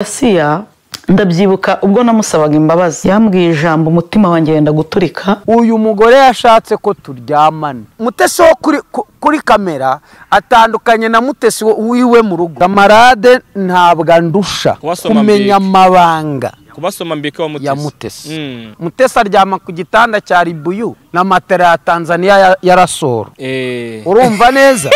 Asiya ndabyibuka ubwo namusabaga imbabazi yambwiye ijambo umutima wanjye yenda guturika. Uyu mugore yashatse ko turyamana. Mutesi wo kuri kamera atandukanye na Mutesi wiwe mu rugo. Kamarade ntabwo andusha kumenya amabanga kubasoma mbike wa Mutesi ya Mutesi. Mutesi aryama ku gitanda cya Ribuyu na matera ya Tanzania ya Rasoro. Urumva neza?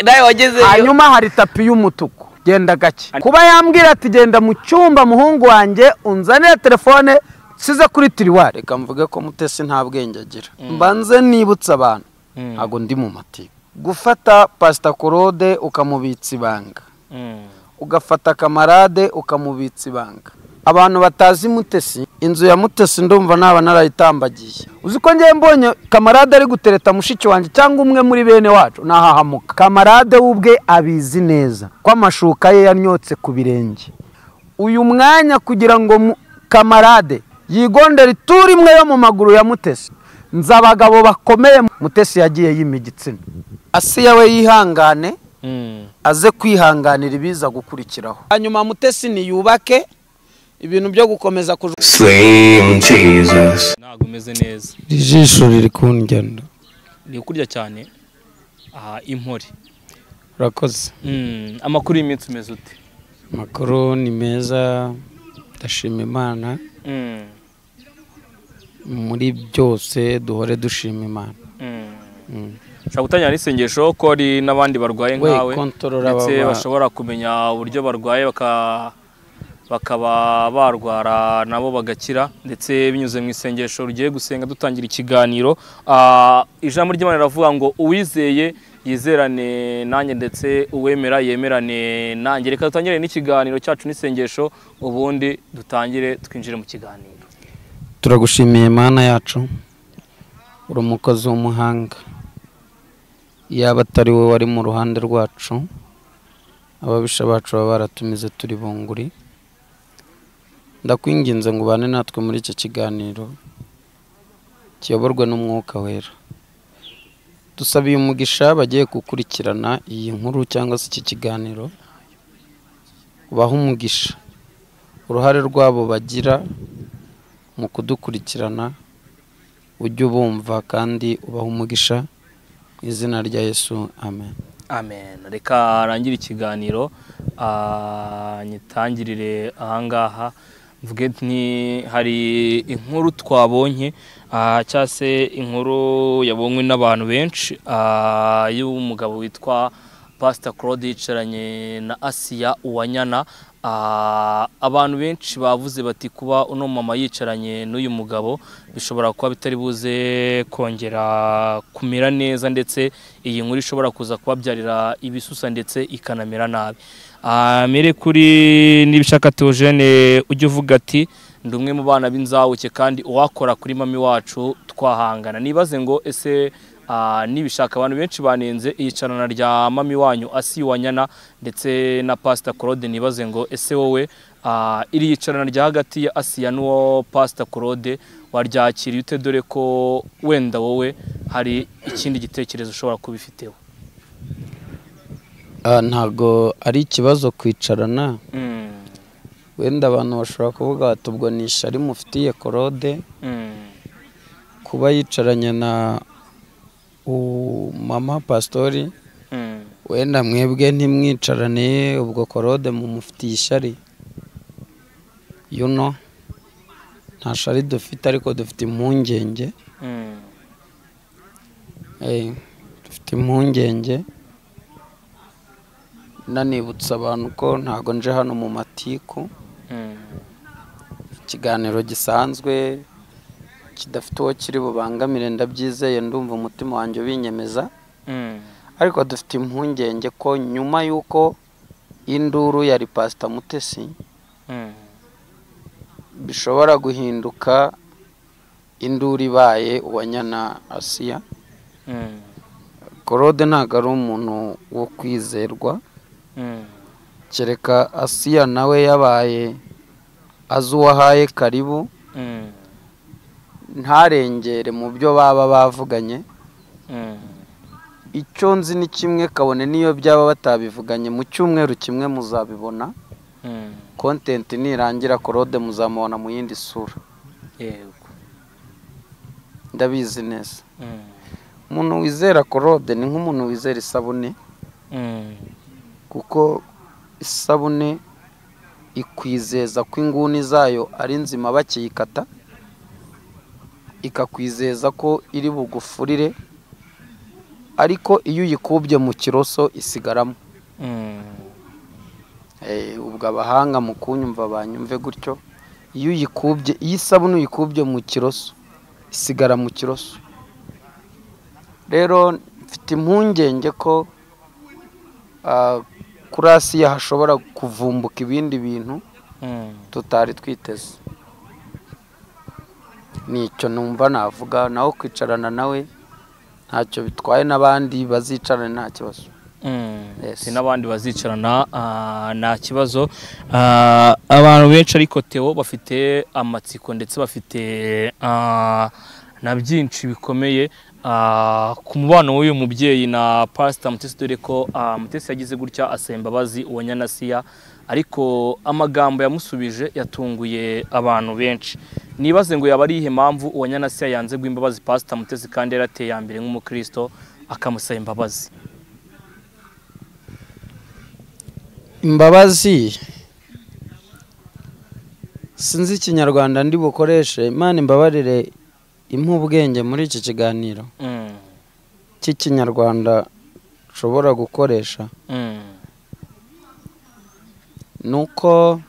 Nawe wagezeyo. Hanyuma hari tapi y'umutuku. Genda gake. Kuba yambwira ati genda mu cyumba muhungu wanjye unzanire telefone size kuri tiriwari. Reka mvuge ko Mutesi nta bwenge agira. Mbanze nibutsa abantu. Ago ndi mu matiku. Gufata Pastor Claude ukamubitsa ibanga. Ugafata Kamarade ukamubitsa ibanga. Abantu batazi Mutesi, inzu ya Mutesi ndumva naba narayitambagiye. Uziko ngiye mbonye Kamarade ari gutereta mushiki wanjye cyangwa umwe muri bene wacu nahahamuka. Kamarade ubwe abizi neza ko amashuka ye yanyotse ku birenge. Uyu mwanya kugira ngo Kamarade yigondera ituri imwe yo mu maguru ya Mutesi, nzabagabo bakomeye. Mutesi yagiye yimigitsina. Asiya we yihangane, aze kwihanganira ibiza gukurikiraho. Hanyuma Mutesi ni yubake ibintu byo gukomeza Slim Jesus ntago umeze neza. Ijisho riri kunjyana. Ni kurya cyane. Impori. Urakoze. Amakuru y'iminsi umeze ute? Makuru ni meza, ndashima Imana. Muri byose duhore dushima Imana. Ushaka gutanya n'isengesho ko ari n'abandi barwaye nkawe ndetse bashobora kumenya uburyo barwaye bakaba barwara nabo bagakira ndetse binyuze mu isengesho rugiye gusenga dutangira ikiganiro. Ijambo ry'Imana riravuga ngo uwizeye yizerane nanjye ndetse uwemera yemerane nanjye. Reka dutangire n'ikiganiro cyacu n'isengesho ubundi dutangire twinjire mu kiganiro. Turagushimiye Imana yacu, uri umukozi w'umuhanga. Yaba atari we wari mu ruhande rwacu, ababisha bacu baba baratumize turi bunguri. Ndakwinginze ngo ubane natwe muri iki kiganiro kiyoborwa n'Umwuka Wera. Dusabiye umugisha bagiye gukurikirana iyi nkuru cyangwa se iki kiganiro, ubaha umugisha. Uruhare rwabo bagira mu kudukurikirana ujye ubumva kandi ubaha umugisha mu izina rya Yesu, amen. Amen. Reka arangire ikiganiro nyitangirire ahangaha mvuge nti hari inkuru twabonye cyangwa se inkuru yabonywe n'abantu benshi y'umugabo witwa Pastor Claude yicaranye na Asiya Uwanyana. Abantu benshi bavuze bati kuba uno mama yicaranye n'uyu mugabo bishobora kuba bitari buze kongera kumera neza ndetse iyi nkuru ishobora kuza kubabyarira ibisusa ndetse ikanamera nabi. Mere kuri nibishaka Theogene ujye uvuga ati ndi umwe mu bana b'inzawuke kandi uwakora kuri mami wacu twahangana. Nibaze ngo ese nibishaka abantu benshi banenze iyicarana rya mami wanyu Asiya Uwanyana ndetse na Pastor Claude. Nibaze ngo ese wowe iri yicarana rya hagati ya Asiya n'uwo Pastor Claude waryakiriye ute, dore ko wenda wowe hari ikindi gitekerezo ushobora kubifiteho? Ntago ari ikibazo kwicarana. Wenda abantu bashobora kuvuga bati ubwo ni ishyari mufitiye Claude kuba yicaranye na mama Pastori. Wenda mwebwe ntimwicarane ubwo Claude mumufitiye ishyari. Nta shari dufite ariko dufite impungenge. Dufite impungenge. Nanibutsa abantu ko ntago nje hano mu matiku. Ikiganiro gisanzwe kidafite uwo kiri bubangamire ndabyizeye, ndumva umutima wanjye binyemeza. Ariko dufite impungenge ko nyuma yuko induru yari Pastor Mutesi bishobora guhinduka induru ibaye Uwanyana Asiya. Claude ntago ari umuntu wo kwizerwa. Kereka Asiya nawe yabaye azi uwahaye karibu ntarengere mu byo baba bavuganye. Icyo nzi ni kimwe, kabone niyo byaba batabivuganye mu cyumweru kimwe muzabibona. content nirangira Claude muzamubona mu yindi sura. Yego. Ndabizi neza. Umuntu wizera Claude ni nk'umuntu wizera isabune. Kuko isabune ikwizeza ko inguni zayo ari nzima bakiyikata, ikakwizeza ko iri bugufurire, ariko iyo uyikubye mu kiroso isigaramo. Ubwo abahanga mu kunyumva banyumve gutyo, iyo isabune uyikubye mu kiroso isigara mu kiroso. Rero mfite impungenge ko kuri Asiya hashobora kuvumbuka ibindi bintu tutari twiteze. Nicyo numva navuga, naho kwicarana nawe ntacyo bitwaye, n'abandi bazicarana nta kibazo. N'abandi bazicarana nta kibazo. Abantu benshi ariko Theo bafite amatsiko ndetse bafite na byinshi bikomeye ku mubano w'uyu mubyeyi na Pastor Mutesi, dore ko Mutesi yagize gutya asaba imbabazi uwo Nyanasiya, ariko amagambo yamusubije yatunguye abantu benshi. Nibaze ngo yaba ari ihe mpamvu uwo Nyanasiya yanze guha imbabazi Pastor Mutesi kandi yarateye yambere nk'umukristo akamusaba imbabazi. Imbabazi sinzi ikinyarwanda ndi bukoreshe, Imana imbabarire impa ubwenge muri iki kiganiro cy'ikinyarwanda ushobora gukoresha. Nuko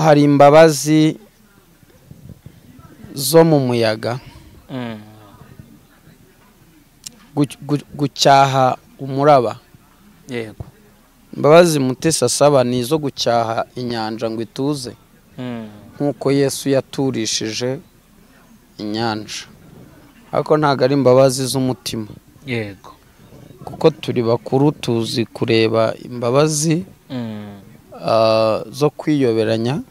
hari imbabazi zo mu muyaga, gucyaha umuraba. Yego. Imbabazi Mutesi asaba ni izo gucyaha inyanja ngo ituze, nk'uko Yesu yaturishije inyanja, ariko ntabwo ari imbabazi z'umutima. Yego. Kuko turi bakuru tuzi kureba imbabazi zo kwiyoberanya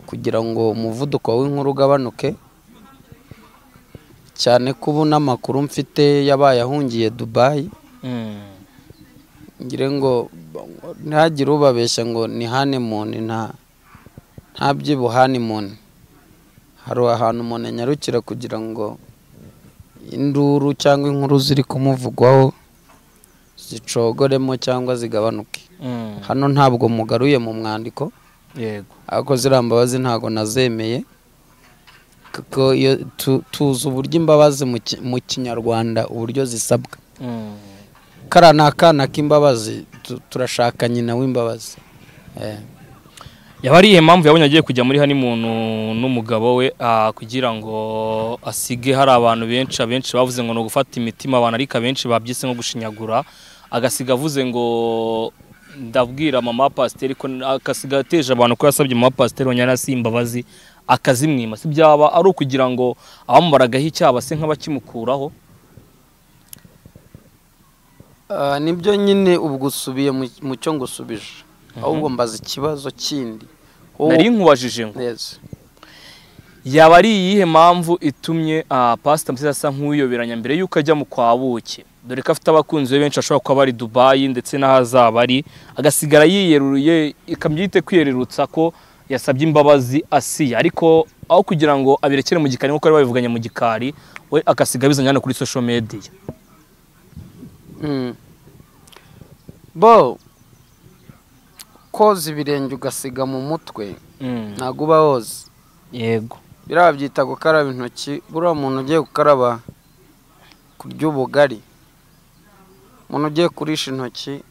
kugira ngo umuvuduko w'inkuru ugabanuke, cyane ko ubu n'amakuru mfite yabaye ahungiye Dubai. Ngire ngo ntihagire ubabeshya ngo ni honeymoon, nta byibu honeymoon. Hari ahantu umuntu anyarukira kugira ngo induru cyangwa inkuru ziri kumuvugwaho zicogoremo cyangwa zigabanuke. Hano ntabwo mugaruye mu mwandiko. Yego. Ariko ziriya mbabazi ntabwo nazemeye, kuko tuzi uburyo imbabazi mu kinyarwanda uburyo zisabwa. Kara ni akana k'imbabazi, turashaka nyina w'imbabazi. Yaba ari ihe mpamvu yabonye agiye kujya muri honeymoon n'umugabo we kugira ngo asige. Hari abantu benshi bavuze ngo no gufata imitima abantu, ariko abenshi babyise nko gushinyagura, agasiga avuze ngo ndabwira mama Pasiteri ko akasiga ateje abantu ko yasabye mama Pasiteri wa Nyanasiya imbabazi akazimwima. Si byaba ari ukugira ngo abamubaragaho icyaha se nk'abakimukuraho? Nibyo nyine ubwo usubiye mu cyo ngusubije, ahubwo mbaza ikibazo kindi. Nari nkubajije ngo yaba ari iyihe mpamvu itumye Pastor Mutesi asa nk'uyoberanya mbere yuko ajya mu kwa Buki, dore ko afite abakunzi be benshi ashobora kuba bari Dubai ndetse n'ahazaba ari, agasigara yiyeruye, ikabyite kwiyerurutsa ko yasabye imbabazi Asiya, ariko aho kugira ngo abirekere mu gikari nk'uko bari babivuganye mu gikari, we akasiga bizanye kuri social media. Bo koza ibirenge ugasiga mu mutwe ntabwo uba woza. Yego. Biraba byita gukaraba intoki. Buriya muntu ugiye gukaraba kurya ubugari, umuntu ugiye kurisha intoki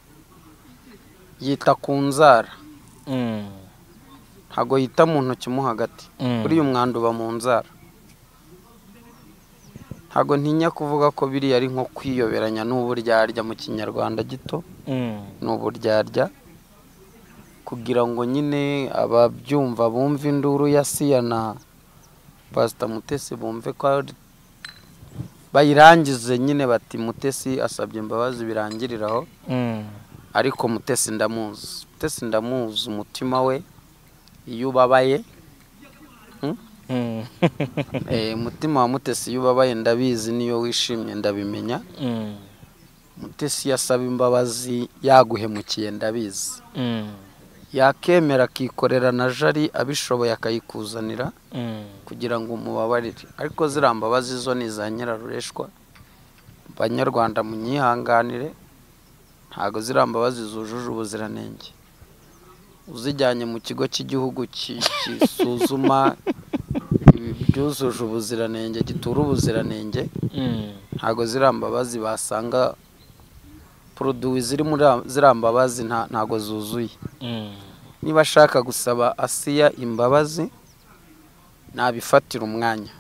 yita ku nzara, ntabwo yita mu ntoki mo hagati. Buriya umwanda uba mu nzara. Ntabwo ntinya kuvuga ko biriya ari nko kwiyoberanya n'uburyarya mu kinyarwanda gito. N'uburyarya kugira ngo nyine ababyumva bumve induru ya Asiya na Pastor Mutesi, bumve ko bayirangize nyine bati Mutesi asabye imbabazi birangiriraho. Ariko Mutesi ndamuzi umutima we iyo ubabaye. Umutima wa Mutesi iyo ubabaye ndabizi, niyo wishimye ndabimenya. Mutesi yasaba imbabazi yaguhemukiye ndabizi. yakemera akikorera na jari abishoboye akayikuzanira kugira ngo umubabarire. Ariko ziriya mbabazi zo ni za nyirarureshwa. Banyarwanda munyihanganire, ntago ziriya mbabazi zujuje ubuziranenge. Uzijyanye mu kigo cy'igihugu kisuzuma byuzuje ubuziranenge, gitura ubuziranenge, ntago ziriya mbabazi basanga produit ziri muri ziriya mbabazi ntago zuzuye. Niba ashaka gusaba Asiya imbabazi nabifatira umwanya.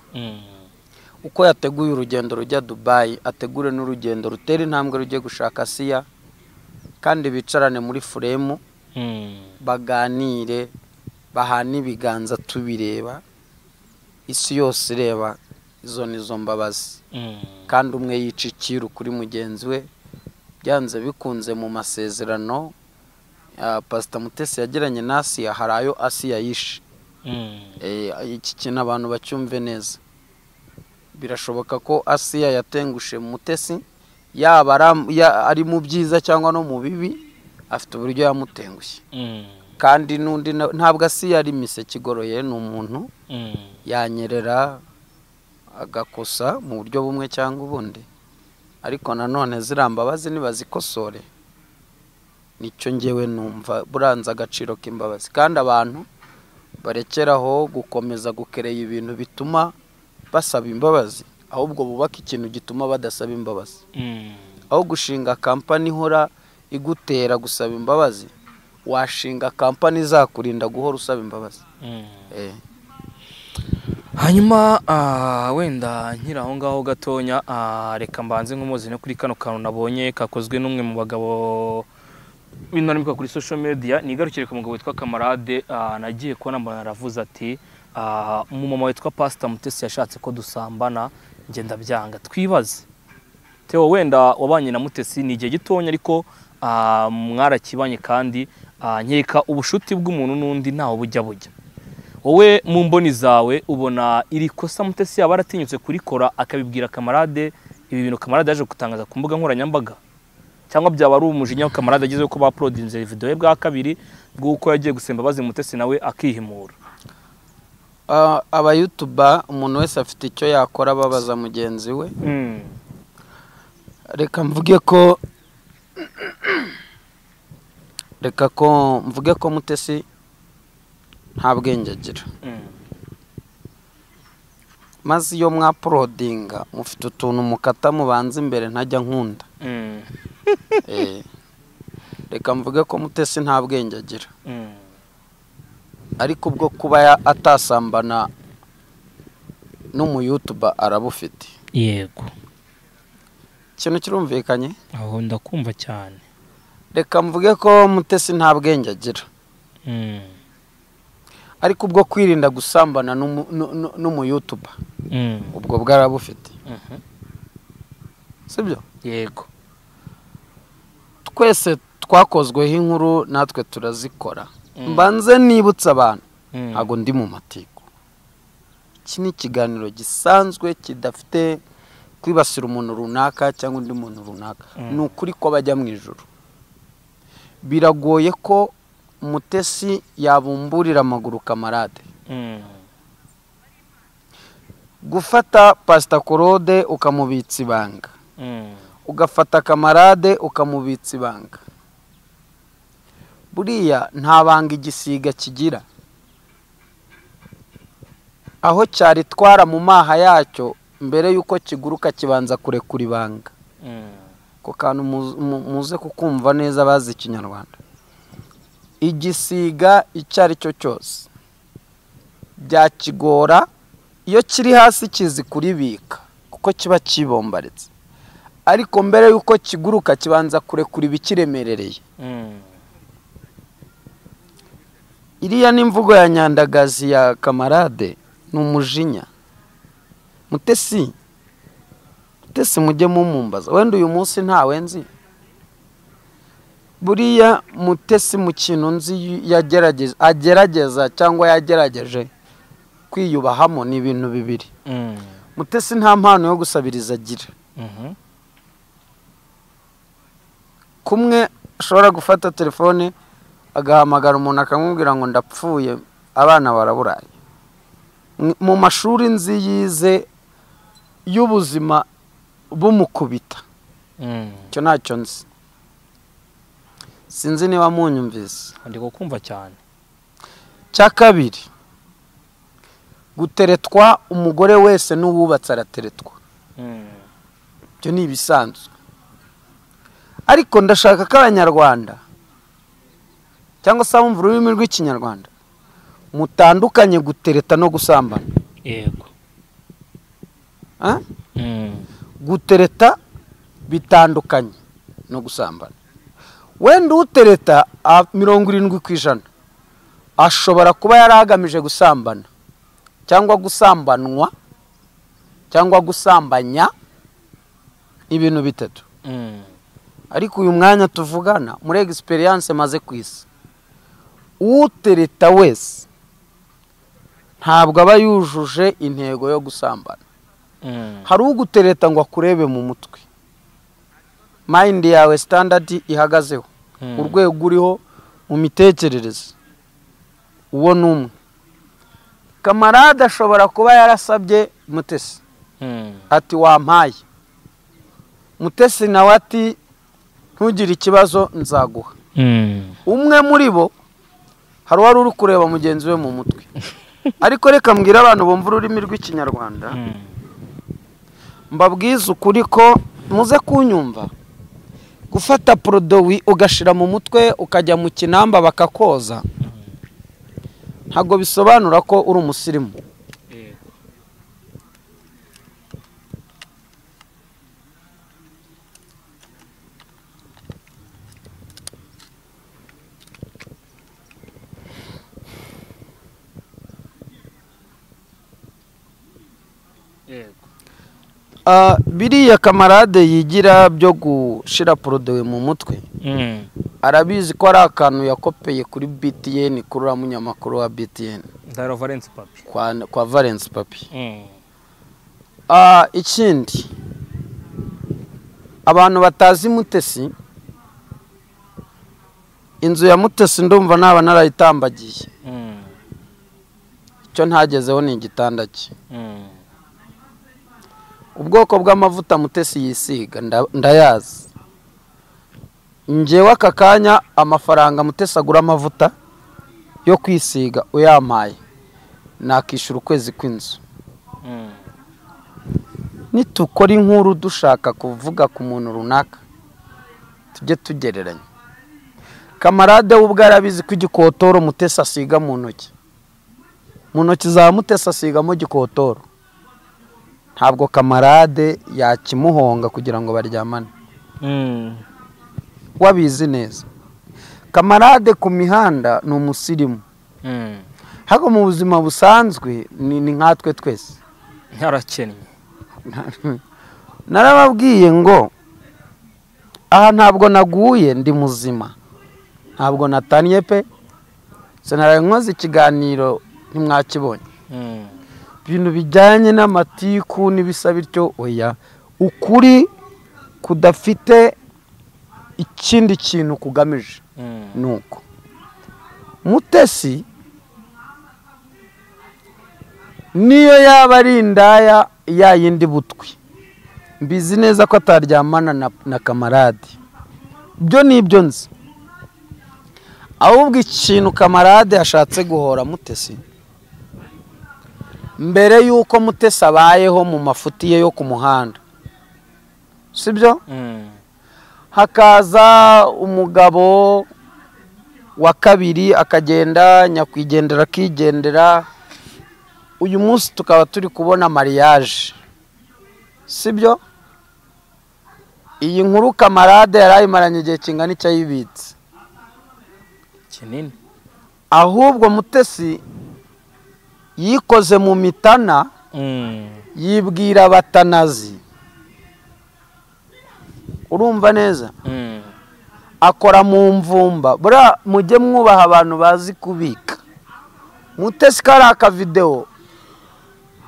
Uko yateguye urugendo rujya Dubai, ategure n'urugendo rutera intambwe rujye gushaka Asiya, kandi bicarane muri furemu baganire, bahana ibiganza tubireba, isi yose ireba izo nizo mbabazi. Kandi umwe yica ikiru kuri mugenzi we. Byanze bikunze mu masezerano Pastor Mutesi yagiranye na Asiya, hari ayo Asiya yishe. Iki kintu abantu bacyumve neza. Birashoboka ko Asiya yatengushe Mutesi, yaba ari mu byiza cyangwa no mu bibi, afite uburyo yamutengushye. Kandi nundi ntabwo Asiya ari miseke igoroye, ni umuntu yanyerera agakosa mu buryo bumwe cyangwa ubundi. Ariko nanone ziriya mbabazi nibazikosore, nicyo ngewe numva buranza agaciro k'imbabazi. Kandi abantu barekeraho gukomeza gukereye ibintu bituma basaba imbabazi, ahubwo bubaka ikintu gituma badasaba imbabazi. Aho gushinga kampani ihora igutera gusaba imbabazi, washinga kampani izakurinda guhora usaba imbabazi. Hanyuma wenda nkira aho ngaho gatonya, reka mbanze nk'umuzi no kuri kano kantu nabonye kakozwe n'umwe mu bagabo binanimka kuri social media. Nigarukire ku mugabo witwa Kamarade. Nagiye kubona mbona aravuze ati umumama witwa Pastor Mutesi yashatse ko dusambana, nge ndabyanga. Twibaze Theo, wenda wabanye na Mutesi ni igihe gitonya, ariko mwarakibanye, kandi nkeka ubushuti bw'umuntu n'undi ntaho bujya. Wowe mu mboni zawe ubona iri kosa Mutesi yaba aratinyutse kurikora akabibwira Kamarade, ibi bintu Kamarade yaje gutangaza ku mbuga nkoranyambaga, cyangwa byaba ari umujinya Kamarade agize ko baprodinze video ye bwa kabiri bw'uko yagiye gusemba bazi Mutesi nawe akihimura? Aba YouTuber umuntu wese afite icyo yakora babaza mugenzi we. Reka mvuge ko Mutesi nta bwenge agira. Maze iyo mwaprodinga mufite utuntu mukata mubanza imbere ntajya nkunda. Reka mvuge ko Mutesi nta bwenge agira. Ariko ubwo kuba atasambana n'umu YouTuber arabufite. Yego. Ikintu kirumvikanye? Aho ndakumva cyane. Reka mvuge ko Mutesi nta bwenge agira. Ariko ubwo kwirinda gusambana n'umu YouTuber, ubwo bwarabufite. Sibyo? Yego. Twese twakozweho inkuru, natwe turazikora. Mbanze nibutsa abantu, ntago ndi mu matiko. Iki ni ikiganiro gisanzwe kidafite kwibasira umuntu runaka cyangwa undi muntu runaka. Ni ukuri ko bajya mu ijuru. Biragoye ko Mutesi yabumburira amaguru Kamarade. Gufata Pastor Claude ukamubitsa ibanga, ugafata Kamarade ukamubitsa ibanga, buriya nta banga igisiga kigira. Aho cyaritwara mu maha yacyo mbere yuko kiguruka kibanza kurekura ibanga. Ko kantu muze kukumva neza bazi Ikinyarwanda. Igisiga icyo ari cyo cyose byakigora iyo kiri hasi kizi kuribika, kuko kiba kibombaretse. Ariko mbere yuko kiguruka kibanza kurekura ibikiremerereye. Iriya ni imvugo ya nyandagazi ya Kamarade, ni umujinya. Mutesi mujye mumumbaza, wenda uyu munsi ntawe nzi. Buriya Mutesi mu kintu nzi agerageza cyangwa yagerageje kwiyubahamo ni ibintu bibiri. Mutesi nta mpano yo gusabiriza agira. Kumwe ashobora gufata telefone agahamagara umuntu akamubwira ngo ndapfuye abana baraburaye mu mashuri nzi yize y'ubuzima bumukubita cyo ntacyo nzi sinzi niba munyumvise ndi kukumva cyane cya kabiri guteretwa umugore wese n'uwubatse arateretwa byo ni ibisanzwe ariko ndashaka ko abanyarwanda cyangwa se abumva ururimi rw'ikinyarwanda mutandukanye gutereta no gusambana. Yego. Gutereta bitandukanye no gusambana. Wenda utereta 70% ashobora kuba yaragamije gusambana cyangwa gusambanwa cyangwa gusambanya ibintu bitatu. Ariko uyu mwanya tuvugana muri experience maze kwisi utereta wese ntabwo aba yujuje intego yo gusambana. Hari ugutereta ngo akurebe mu mutwe, mind yawe standard ihagazeho, urwego uriho mu mitekerereze, uwo numwe. Kamarade ashobora kuba yarasabye Mutesi ati wampaye, Mutesi nawe ati ntugire ikibazo nzaguha. Umwe muri bo hari wari uri kureba mugenzi we mu mutwe. Ariko reka mbwira abantu bumva ururimi rw'ikinyarwanda, mbabwiza ukuri ko muze kunyumva. Gufata produit ugashira mu mutwe ukajya mu kinamba bakakoza ntago bisobanura ko uri umusirimu. Biriya Kamarade yigira byo gushira produit mu mutwe, arabizi ko ari akantu yakopeye kuri BTN, kuri umunyamakuru wa BTN Ndaro Valence Papi, kwa Valence Papi. Ikindi abantu batazi Mutesi, inzu ya Mutesi ndumva naba narayitambagiye. Icyo ntagezeho ni igitanda cye. Ubwoko bw'amavuta Mutesi yisiga ndayazi. Njewe aka kanya amafaranga Mutesi agura amavuta yo kwisiga uyampaye nakishura ukwezi kw'inzu. Nitukora inkuru dushaka kuvuga ku muntu runaka tujye tugereranya. Kamarade ubwo arabizi ko igikotoro Mutesi asiga mu ntoki. Mu ntoki za Mutesi asigamo igikotoro. Ntabwo Kamarade yakimuhonga kugira ngo baryamane. Wabizi neza. Kamarade ku mihanda ni umusirimu. Hako mu buzima busanzwe ni nkatwe twese. Ntarakennye. Narababwiye ngo aha ntabwo naguye ndi muzima. Ntabwo natanye pe. Senara nkoze ikiganiro ntimwakibonye. Ibintu bijyanye n'amatiku n'ibisa bityo oya, ukuri kudafite ikindi kintu kugamije nuko. Mutesi niyo yaba ari indaya ya yindi butwi, mbizi neza ko ataryamana na Kamarade. Byo nibyo nzi. Ahubwo ikintu Kamarade ashatse guhora Mutesi, mbere yuko Mutesi abayeho mu mafuti ye yo ku muhanda, sibyo? Hakaza umugabo wa kabiri akagenda, nyakwigendera akigendera. Uyu munsi tukaba turi kubona mariage, sibyo? Iyi nkuru Kamarade yarayimaranye igihe kingana icyayibitse kinini. Ahubwo Mutesi yikoze mu mitana, yibwira abatanazi. Urumva neza? Akora mu mvumba. Bura mujye mwubaha abantu bazi kubika. Mutesi kari aka video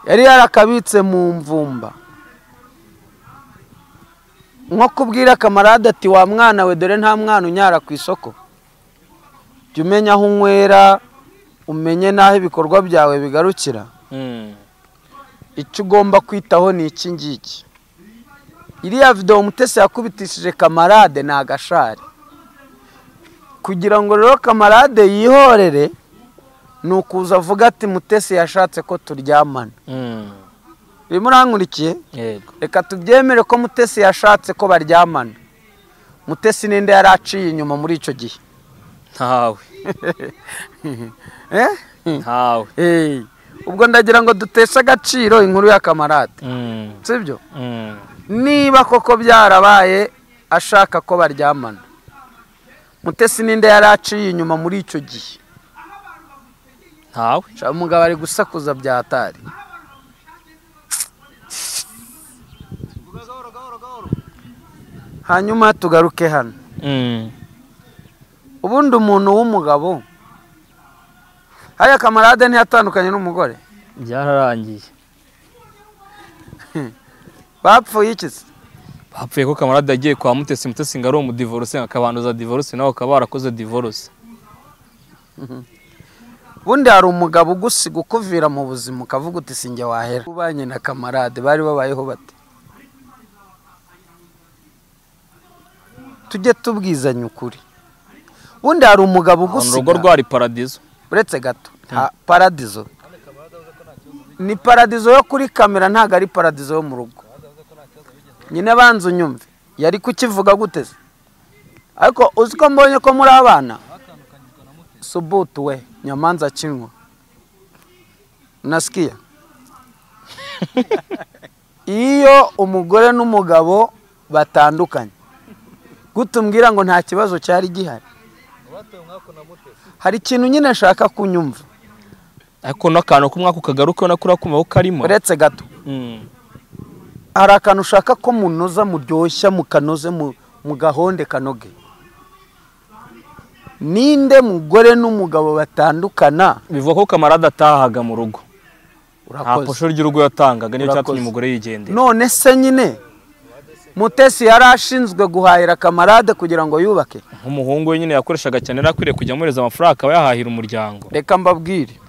yari yarakabitse mu mvumba. Nko kubwira Kamarade ati wa mwana we dore nta mwana unyara ku isoko. jya umenya aho unywera umenye n'aho ibikorwa byawe bigarukira. Icyo ugomba kwitaho ni iki ngiki. Iriya video Umutesi yakubitishije kamarade ni agashari. Kugira ngo rero kamarade yihorere ni ukuza avuga ati Mutesi yashatse ko turyamana. Birimo urankurikiye? Yego. Reka tubyemere ko Mutesi yashatse ko baryamana. Mutesi ninde yari aciye inyuma muri icyo gihe? Ntawe. Ntawe. Ubwo ndagira ngo duteshe agaciro inkuru ya kamarade. Sibyo? Niba koko byarabaye ashaka ko baryamana, Mutesi ninde yari aciye inyuma muri icyo gihe? Ntawe. Umugabo ari gusakuza byatari. Hanyuma tugaruke hano. Ubundi umuntu w'umugabo haya kamarade ntiyatandukanye n'umugore. Byararangiye. Bapfuye iki se? Bapfuye ko kamarade yagiye kwa Mutesi, Mutesi ngo ari umudivorce akabanduza divorce nawe akaba barakoze divorce. Bundi hari umugabo ugusiga ukuvira mu buzima ukavuga uti sinjye wahera. Ubanye na kamarade bari babayeho bate? Tujye tubwizanya ukuri. Bundi hari umugabo ugusiga. Urugo rwari paradizo. Uretse gato. Paradizo. Ni paradizo yo kuri kamera ntago ari paradizo yo mu rugo. Nyine banza unyumve. Yari kukivuga gute se? Ariko uziko mbonye ko muri abana. Subutu we nyamanza kinwa. Nasikia. Iyo umugore n'umugabo batandukanye. Gutumbwira ngo nta kibazo cyari gihari. Hari ikintu nyine nshaka kunyumva. Ariko n'akantu kumwaka ukagaruka nakura kumaho karimo. Uretse gato. Hari akantu ushaka ko munoza muryoshya mukanoze mu gahonde kanoge. Ninde mugore n'umugabo batandukana? Bivuga ko kamarade atahaga mu rugo. Urakoze. Posho ry'urugo yatangaga niyo cyatumye umugore yigendera. None se nyine Mutesi yarashinzwe guhahira kamarade kugira ngo yubake. Nk'umuhungu we nyine yakoreshaga cyane rakwiriye kujya mureza amafaranga akaba yahahira umuryango. Reka mbabwire.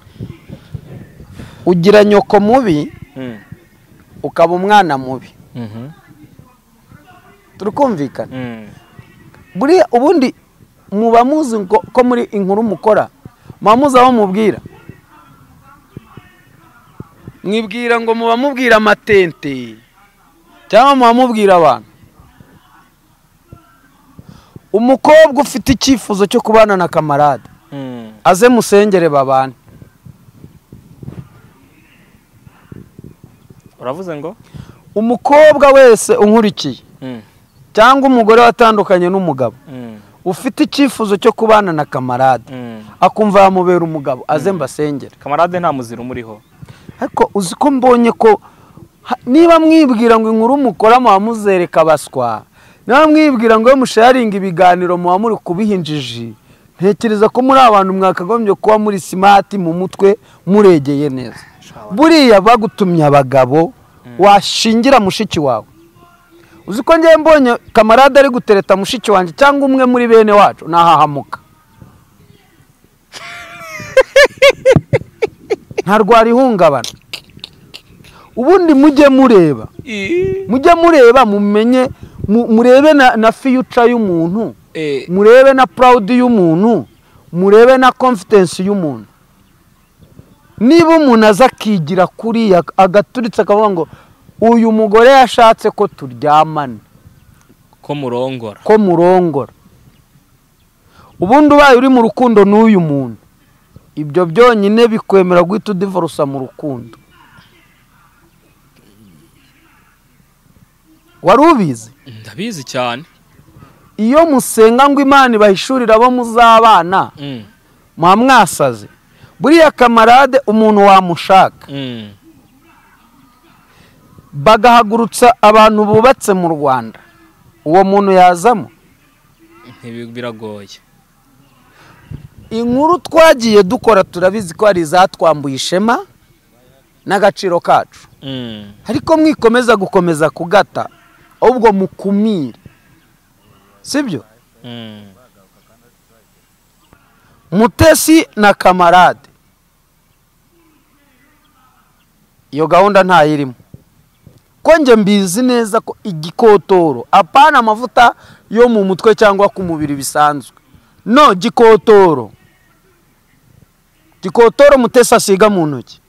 Ugira nyoko mubi ukaba umwana mubi. Turukumvikana. Buri ubundi muba muzi ko muri inkuru mukora mamuza aho mubwira. Mwibwira ngo muba mubwira amatente cyangwa muba mubwira abantu. Umukobwa ufite icyifuzo cyo kubana na kamarade aze musengere babane. Uravuze ngo umukobwa wese unkurikiye cyangwa umugore watandukanye n'umugabo ufite icyifuzo cyo kubana na kamarade akumva yamubera umugabo aze mbasengere. Kamarade nta muzira umuriho. Ariko uzi ko mbonye ko niba mwibwira ngo inkuru mukora muzereka baswa, niba mwibwira ngo musharinga ibiganiro muri kubihinjiji, ntekereza ko muri abantu mwakagombye kuba muri smart mu mutwe muregeye neza. Buriya bagutumye abagabo washingira mushiki wawe. Uzi ko ngiye mbonye kamarade ari gutereta mushiki wanje cyangwa umwe muri bene wacu nahahamuka. Ntarwari hungabana. Ubundi mujye mureba mumenye murebe na future y'umuntu, murebe na proud y'umuntu, murebe na confidence y'umuntu. Niba umuntu azakigira kuri agaturitse akavuga ngo uyu mugore yashatse ko turyamana, ko murongora, ubundi ubaye uri mu rukundo n'uyu muntu, ibyo byonyine bikwemera guhita udivorce mu rukundo. Wari ubizi? Ndabizi cyane. Iyo musenga ngo Imana ibahishurira abo muzabana mwasaze. Buriya kamarade umuntu wamushaka bagahagurutsa abantu bubatse mu Rwanda, uwo muntu yazamo? Biragoye. Inkuru twagiye dukora turabizi ko ari zatwambuye ishema n'agaciro kacu. Ariko mwikomeza gukomeza kugata ubwo mukumira. Sibyo? Mutesi na Kamarade iyo gahunda ntayirimo ko nje mbizi neza ko igikotoro apana amavuta yo mu mutwe cyangwa ku mubiri bisanzwe no gikotoro Mutesi asiga mu ntoki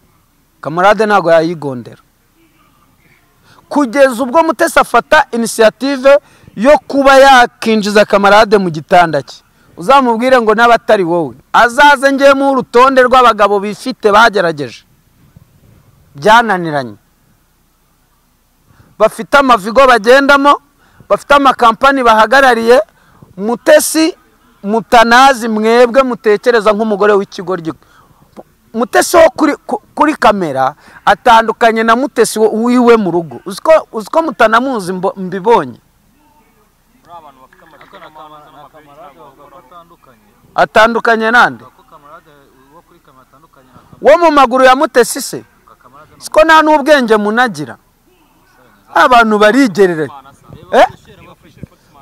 Kamarade ntago yayigondera kugeza ubwo Mutesi afata initiative yo kuba yakinjiza Kamarade mu gitanda cye uzamubwire ngo n'abatari wowe azaze ngiye mu rutonde rw'abagabo bifite bagerageje byananiranye bafite amavigo bagendamo bafite amakampani bahagarariye Mutesi mutanazi mwebwe mutekereza nk'umugore w'ikigoryi Mutesi wo kuri kamera atandukanye na Mutesi wiwe mu rugo uziko mutanamuzi mbibonye atandukanye nande wo mu maguru ya Mutesi se siko nta n'ubwenge munagira abantu barigerere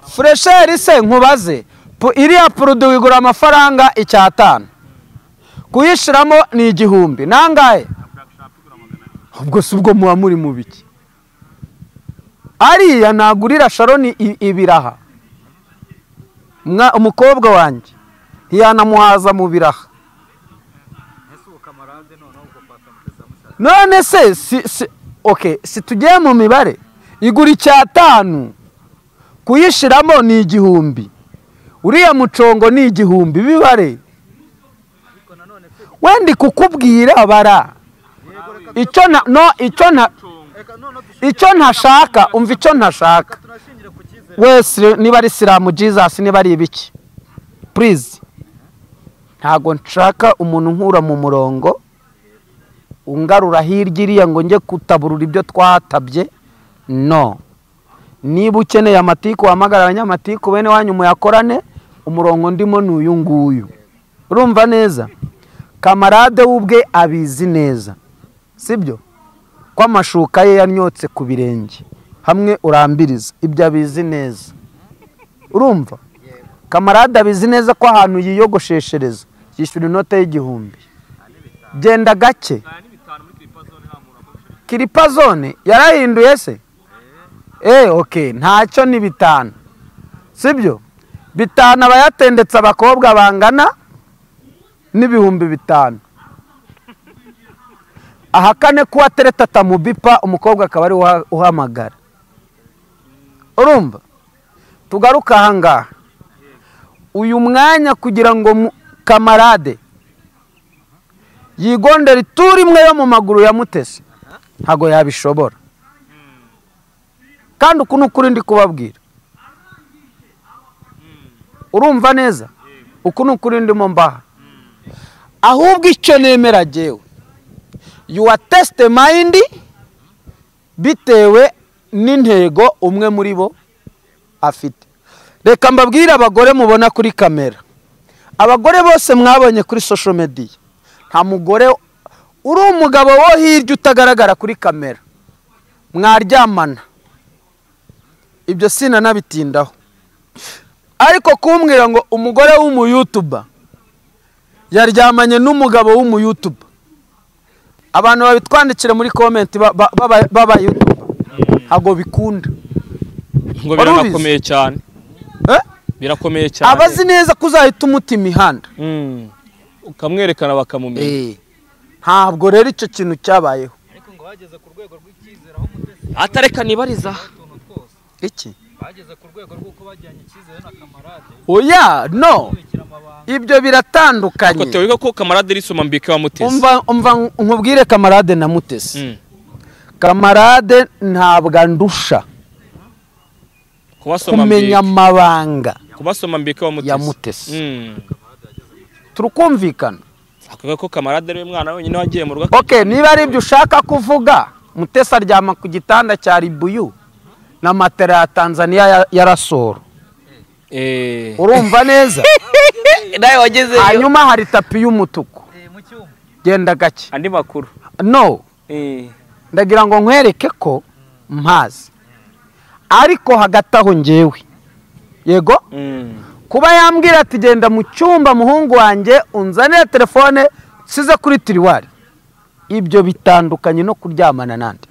Fresheri se nkubaze iriya produit igura amafaranga 500 kuyishiramo ni 1000 nangahe ubwo subwo muba muri mu biki ariya nagurira Sharon ibiraha umukobwa wanjye ntiyanamuhaza mu biraha none se okay si tugiye mu mibare igura 500 kuyishiramo ni 1000 uriya mucongo ni 1000 bibare wendi kukubwira bara icyo ntashaka umva icyo ntashaka wese niba ari Islam Jesus niba ari ibiki please ntago nshaka umuntu nkura mu murongo ungarura hirya iriya ngo nge kutaburura ibyo twatabye no niba ukeneye amatiku wamagara abanyamatiku bene wanyu muyakorane umurongo ndimo n'uyu nguyu urumva neza Kamarade ubwe abizi neza sibyo ko amashuka ye yanyotse ku birenge hamwe urambiriza ibyo abizi neza urumva Kamarade abizi neza ko ahantu yiyogosheshereza yishyura inote y'1000 genda gake Kiripazone yarahinduye se okay ntacyo ni 5 sibyo 5 abayatendetse abakobwa bangana n'ibihumbi 5 ahakane kuwa tereta tamubipa umukobwa akaba ari uhamagara urumva tugaruka hanga uyu mwanya kugira ngo Kamarade yigondera turi imwe yo mu maguru ya Mutesi ntago yabishobora kandi ukuntu kuri ndi kubabwira urumva neza ukuntu kuri ndimo mbaha ahubwo icyo nemera jewe your testimony bitewe n'intego umwe muri bo afite reka mbabwira abagore mubona kuri kamera abagore bose mwabonye kuri social media nta mugore uri umugabo wo hirya utagaragara kuri kamera mwaryamana ibyo sina nabitindaho ariko kumbwira ngo umugore w'umu YouTuber yaryamanye n'umugabo w'umu YouTuber abantu babitwandikira muri comment baba YouTuber hago bikunda ngo birakomeye cyane birakomeye cyane abazi neza kuzahita umutima ihanda ukamwerekana bakamumenya ntabwo rero icyo kintu cyabayeho ariko ngo bageze ku rwego rw'ikizere aho Mutesi atareka nibariza iki bageze ku rwego rw'uko bajyanye ikizere na Kamarade oya no ibyo biratandukanye ko tewe ko Kamarade risoma mbike wa Mutesi umva nkubwire Kamarade na Mutesi Kamarade ntabwo andusha kumenya amabanga kubasoma mbike wa Mutesi ya Mutesi turukumvikana akaga ko Kamarade ari mwana wenyine wagiye mu rugo okay niba ari ibyo ushaka kuvuga Mutesi aryama ku gitanda cya Ribuyu na matera ya Tanzania ya Rasoro urumva neza nawe wageze hanyuma hari tapi y'umutuku mu cyuma genda gake andi makuru no ndagira ngo nkwereke ko mpazi ariko hagati aho ngewe yego kuba yambwira ati genda mu cyumba muhungu wanjye unzanire telefone nsize kuri tiriwari, ibyo bitandukanye no kuryamana nande.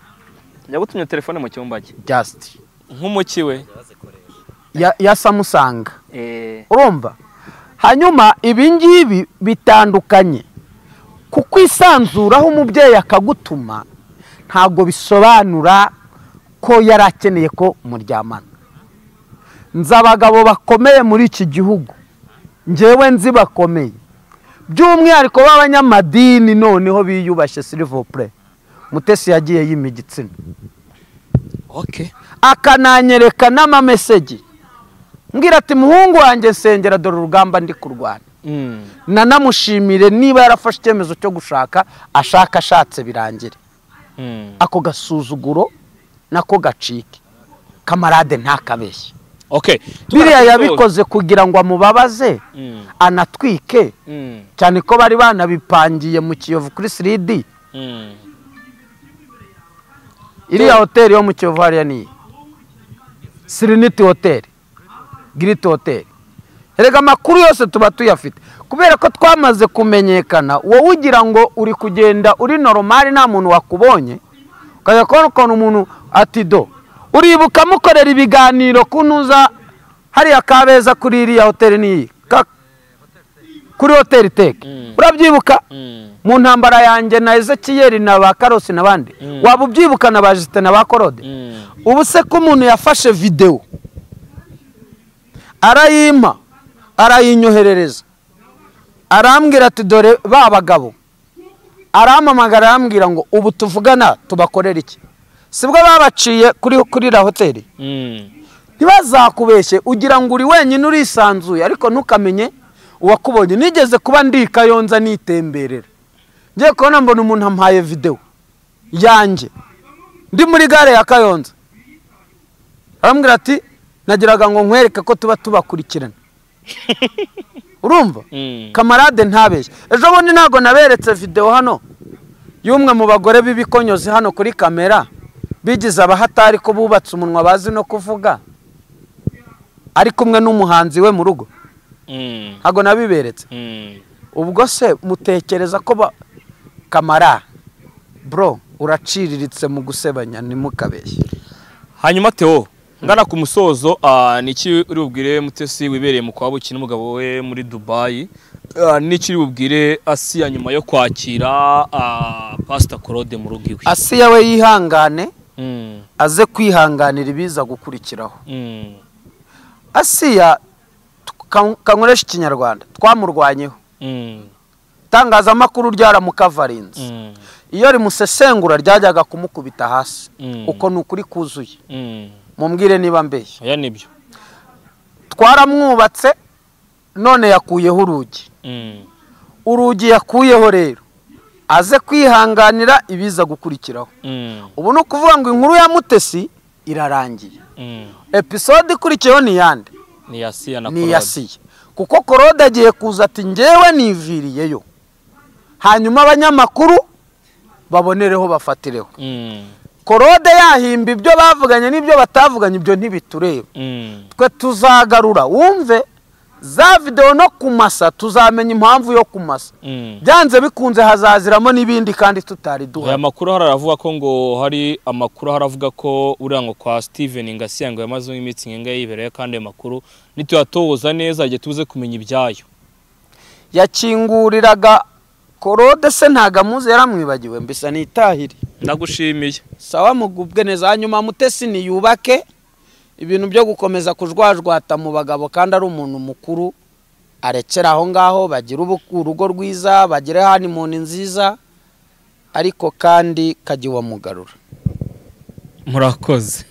yagutumye telefone mu cyumba cye Just nk'umuki we ya Samusanga. Urumva? Hanyuma ibi ngibi bitandukanye, kuko isanzuraho umubyeyi akagutuma ntabwo bisobanura ko yari akeneye ko muryamana. Nzi abagabo bakomeye muri iki gihugu, njyewe nzi bakomeye, by'umwihariko b'abanyamadini noneho biyubashye s'il vous plaît. Mutesi yagiye yima igitsina, akananyereka n'amameseji mbwira ati muhungu wanjye nsengera dore urugamba ndi kurwana. Nanamushimire niba yarafashe icyemezo cyo gushaka, ashatse birangire. Ako gasuzuguro nako gacike, kamarade ntakabeshye. Biriya yabikoze kugira ngo amubabaze anatwike, cyane ko bari banabipangiye mu Kiyovu kuri 3D. Iriya hoteli yo mu Kiyovu hariya ni Serenity Hotel, Great Hotel. Erega amakuru yose tuba tuyafite kubera ko twamaze kumenyekana. Wowe ugira ngo uri kugenda uri normal nta muntu wakubonye, ukajya kubona umuntu ati do uribuka mukorera ibiganiro kunuza hariya Kabeza kuri iriya hoteli ni kuri Hotel Tech. Urabyibuka? Mu ntambara yanjye na Ezekiel na ba Karosi nabandi, waba ubyibuka na ba Justin na ba Korode. Ubu se ko umuntu yafashe video arayima arayinyoherereza, arambwira ati dore ba bagabo, arampamagara arambwira ngo ubu tuvugana tubakorera iki? Sibwo babaciye kuri la hoteli. Ntibazakubeshye ugira ngo uri wenyine urisanzuye, ariko ntukamenye uwakubonye. Nigeze kuba ndi Kayonza nitemberera, ngiye kubona mbona umuntu ampaye video yanjye ndi muri gare ya Kayonza, arambwira ati nagiraga ngo nkwereke ko tuba tubakurikirana. Urumva? Kamarade ntabeshye. Ejo bundi ntago naberetse video hano y'umwe mu bagore b'ibikonyozi hano kuri kamera, bigize abahatari ko bubatse umunwa bazi no kuvuga, ari kumwe n'umuhanzi we mu rugo. Ntago nabiberetse. Ubwo se mutekereza ko Kamara bro uraciriritse mu gusebanya nimukabeshye. Hanyuma Theo, ngana ku musozo, niki uri bubwire Mutesi wibereye mu kwabuki n'umugabo we muri Dubai? Niki uri bubwire Asiya nyuma yo kwakira Pastor Claude mu rugo iwe? Asiya we yihangane, aze kwihanganira ibiza gukurikiraho. Asiya kankoresha ikinyarwanda twamurwanyeho. Tangazamakuru ryaramukavarinze, iyo rimusesengura ryajyaga kumukubita hasi. Uko nukuri kuzuye, mumbwire niba mbeshye. Oya nibyo. Twaramwubatse none yakuyeho urugi. Urugi yakuyeho rero aze kwihanganira ibiza gukurikiraho. Ubu no kuvuga ngo inkuru ya Mutesi irarangiye. Episode ikurikiyeho ni yande? Ni Asiya na Claude. Ni Asiya. Kuko Claude agiye kuza ati ngewe niviriyeyo, hanyuma abanyamakuru babonereho bafatireho. Claude yahimba ibyo bavuganye n'ibyo batavuganye, ibyo ntibitureba. Twe tuzagarura wumve za video no kumasa, tuzamenya impamvu yo kumasa. Byanze bikunze hazaziramo n'ibindi kandi tutari duha. Aya makuru haravuga ko ngo hari amakuru haravuga ko urango kwa Steven Ngasiya ngo yamaze imitsi ngenga yibereye, kandi ayo makuru nituyatoza neza igihe tuze kumenya ibyayo. Yakinguriraga Claude se ntagamuze yaramwibagiwe mbisa nitahire. Ndagushimiye. Sawa mugubwe neza. Hanyuma Mutesi ni yubake ibintu byo gukomeza kujwajwata mu bagabo, kandi ari umuntu mukuru, arekera aho ngaho bagira urugo rwiza, bagire honeymoon nziza, ariko kandi kagiwa mugarura. Murakoze.